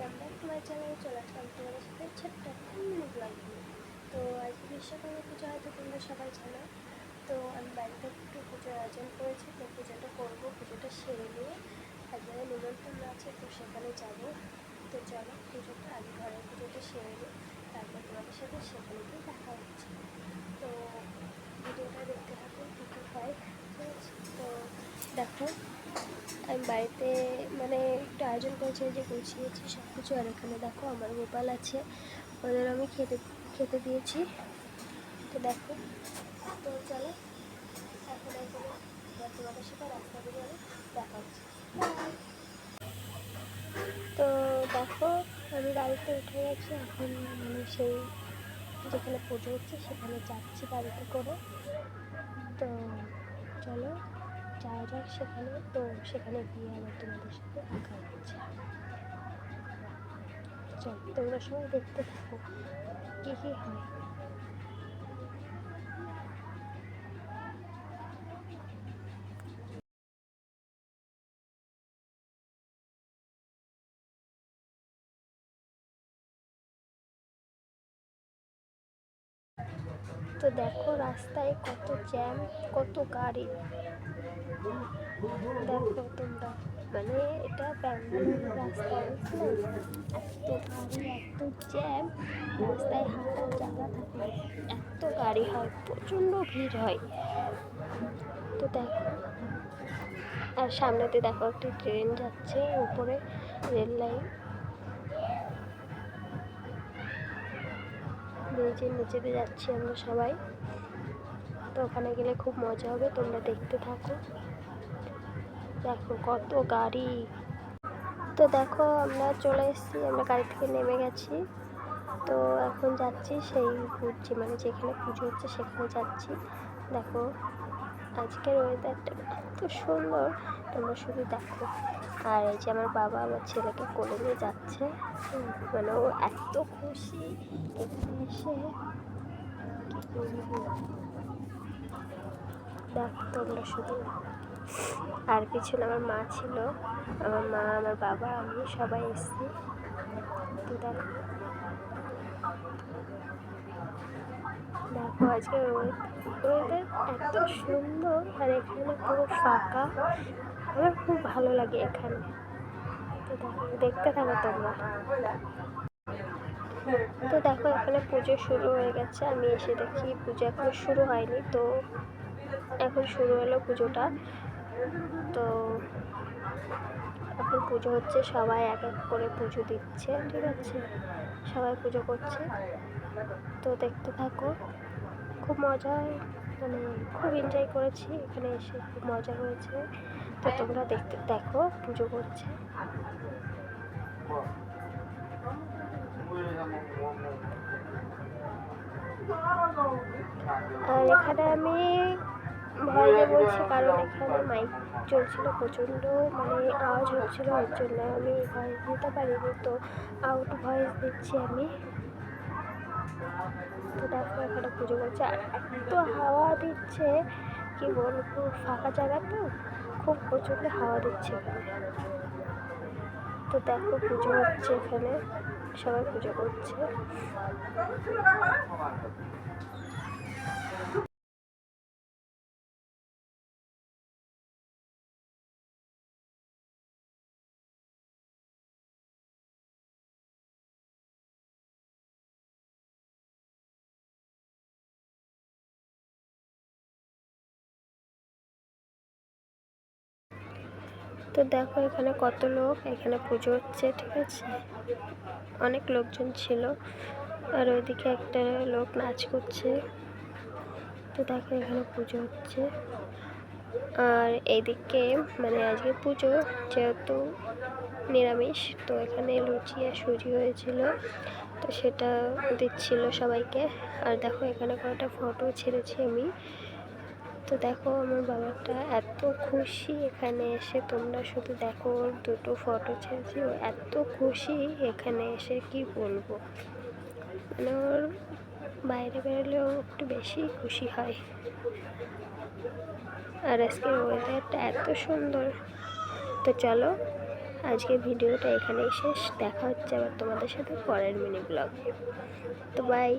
Welcome back to my চ্যানেলে চলে আসলাম তোমাদের সাথে ছোট্ট একটা মিনি ব্লগ নিয়ে। তো আজকে বিশ্বকর্মা পুজো হয়তো তোমরা সবাই জানো। তো আমি বাড়িতে একটু পুজোর আয়োজন করেছি, তো পুজোটা করবো, পুজোটা সেরে নিয়ে একবারে নিমন্ত্রণ আছে, তো সেখানে যাব। তো চলো পুজোটা আগে ঘরের পুজোটা সেরে নিই, তারপর তোমাদের সাথে সেখানে গিয়ে দেখা হচ্ছে। তো ভিডিওটা দেখতে থাকো কী কী হয়, ঠিক আছে? তো দেখো আমি বাড়িতে মানে একটু আয়োজন করেছি, যে গুছিয়েছি সব কিছু। আর এখানে দেখো আমার গোপাল আছে, ওদের আমি খেতে খেতে দিয়েছি। তো দেখো, তো চলো এখন এখানে তোমাদের সাথে রাস্তা দিয়ে দেখা হচ্ছে। তো দেখো আমি গাড়িতে উঠে গেছি, এখন মানে সেই যেখানে পুজো হচ্ছে সেখানে যাচ্ছি গাড়িতে করে। তো চলো যাওয়া যাক সেখানে। তো সেখানে গিয়ে আবার তোমাদের সাথে দেখা হচ্ছে। চল তোমরা সবাই দেখতে থাকো কী কী হয়। তো দেখো রাস্তায় কত জ্যাম, কত গাড়ি, দেখো তোমরা, মানে এটা ব্যাঙ্গালোরের রাস্তা, বুঝলে? এত গাড়ি, এত জ্যাম, রাস্তায় হাঁটার জায়গা থাকে না, এত গাড়ি হয়, প্রচণ্ড ভিড় হয়। তো দেখো, আর সামনেতে দেখো একটি ট্রেন যাচ্ছে উপরে, রেল লাইন, ব্রিজের নিচেতে যাচ্ছি আমরা সবাই। তো ওখানে গেলে খুব মজা হবে, তোমরা দেখতে থাকো। দেখো কত গাড়ি। তো দেখো আমরা চলে এসেছি, আমরা গাড়ি থেকে নেমে গেছি। তো এখন যাচ্ছি সেই ঘুরছি, মানে যেখানে পুজো হচ্ছে সেখানে যাচ্ছি। দেখো আজকের ওয়েদারটা এত সুন্দর, তোমরা শুধু দেখো। আর এই যে আমার বাবা আমার ছেলেকে কোলে নিয়ে যাচ্ছে, মানে ও এত খুশি এখানে এসে, কি বলবো। দেখো তোমরা শুধু, আর পিছনে আমার মা ছিল, আমার মা, আমার বাবা, আমি সবাই এসেছি। তো দেখো দেখো আজকে ওয়েদার এত সুন্দর, আর এখানে পুরো ফাঁকা, আমার খুব ভালো লাগে এখানে। তো দেখো দেখতে থাকো তোমরা। তো দেখো এখানে পুজো শুরু হয়ে গেছে, আমি এসে দেখি পুজো এখন শুরু হয়নি, তো এখন শুরু হলো পুজোটা। তো এখন পুজো হচ্ছে, সবাই এক এক করে পুজো দিচ্ছে, ঠিক আছে? সবাই পুজো করছে, তো দেখতে থাকো। খুব মজা, মানে খুব এনজয় করেছি এখানে এসে, খুব মজা হয়েছে। তো তোমরা দেখতে দেখো পুজো করছে। আর এখানে আমি ভয়েসে বলছি, কারণ এখানে মাইক চলছিল প্রচণ্ড, মানে আওয়াজ হচ্ছিলো, ওর জন্য আমি ভয়েস দিতে পারিনি, তো আউট ভয়েস দিচ্ছি আমি। তো দেখো এখানে পুজো করছে, আর এত হাওয়া দিচ্ছে কি বলবো, ফাঁকা জায়গা তো, খুব প্রচণ্ড হাওয়া দিচ্ছে এখানে। তো দেখো পুজো হচ্ছে এখানে, সবাই পুজো করছে। তো দেখো এখানে কত লোক, এখানে পুজো হচ্ছে, ঠিক আছে? অনেক লোকজন ছিল, আর ওইদিকে একটা লোক নাচ করছে। তো দেখো এখানে পুজো হচ্ছে, আর এইদিকে মানে আজকে পুজো যেহেতু নিরামিষ, তো এখানে লুচি আর সুজি হয়েছিল, তো সেটা দিচ্ছিল সবাইকে। আর দেখো এখানে কয়েকটা ফটো ছেড়েছি আমি। তো দেখো আমার বাবাটা এত খুশি এখানে এসে, তোমরা শুধু দেখো, ওর দুটো ফটো ছেড়েছি, ও এত খুশি এখানে এসে, কি বলবো, মানে ওর বাইরে বেরোলেও একটু বেশি খুশি হয়। আর আজকের ওয়েদারটা এত সুন্দর। তো চলো আজকের ভিডিওটা এখানেই শেষ। দেখা হচ্ছে আবার তোমাদের সাথে পরের মিনি ব্লগে। তো বাই।